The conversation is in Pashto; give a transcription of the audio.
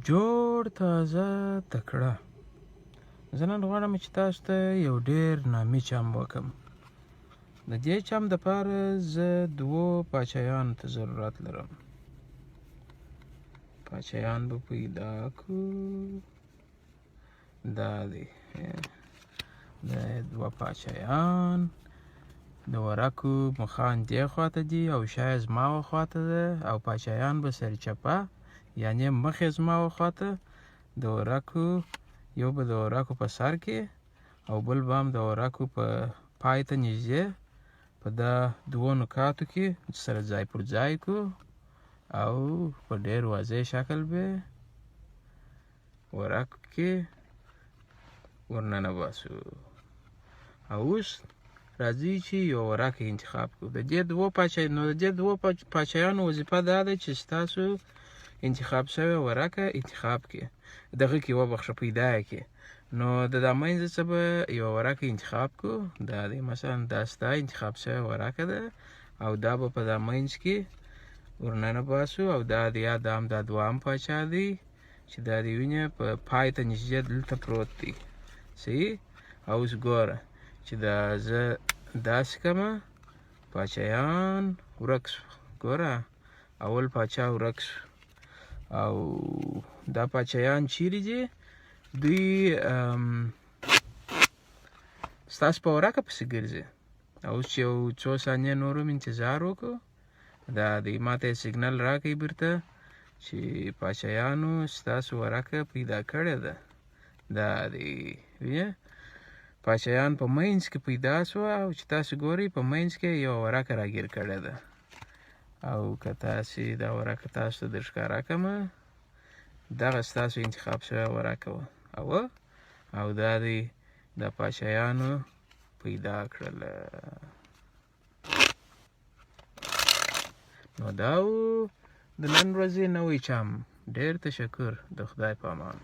جوړ تازه تکړه. زه نن غواړم چې تاسو ته یو ډېر نامي چم وکړم. د دې چم دپاره زه 2 پاچایانو ته ضرورت لرم. پاچایان به پیدا کړو. دا دی د 2 پاچایان. د ورقو مخان دې خواته دي او شا زما خواته ده، او پاچایان به سرچپه یعنی مخې زما خواته. د ورقو یو به د ورقو په سر کې او بل به هم د ورقو په پای ته نږدې په دا 2 نکاتو کې سره ځای پر ځای کړو او په ډېر واضح شکل به ورق کې ورننه باسو. او اوس راځي چې یو ورق انتخاب کړو. د دې 2 پاچایانو وظیفه دا ده چې ستاسو انتخاب شوی ورقه انتخاب کړي، دغه کې وبخښه پیدا کړي. نو د دا منځه څه به یو ورقه انتخاب کړو. دا دی مثلا دا ستا انتخاب شوی ورقه ده او دا به په دا منځ کې ورننه باسو. او دا دی یا دا هم دا 2م پاچا دی چې دا دی وینې په پای ته نږدې دلته پروت دی. صحیح. او اوس ګوره چې دا زه داسې کړمه، پاچایان ورک شو. ګوره اول پاچا ورک شو او دا پاچایان چیرې دي؟ دوی ستاسو په ورقه پسې ګرځي. اوس چې یو څو ثانیې نور هم انتظار وکړو. دا دی ماته یې سیګنل راکوي بیرته چې پاچایانو ستاسو ورقه پیدا کړې ده. دا دی وینې پاچایان په منځ کې پیدا شوه او چې تاسو ګورئ په منځ کې یو ورقه راګیر کړې ده. او که تاسې دا ورقه تاسو ته در ښکاره کړمه، دغه ستاسو انتخاب شوی ورقه وه او دا دی د پاچایانو پیدا کړله. نو دا و د نن ورځې نوی چم. ډېر تشکر. د خدای په امان.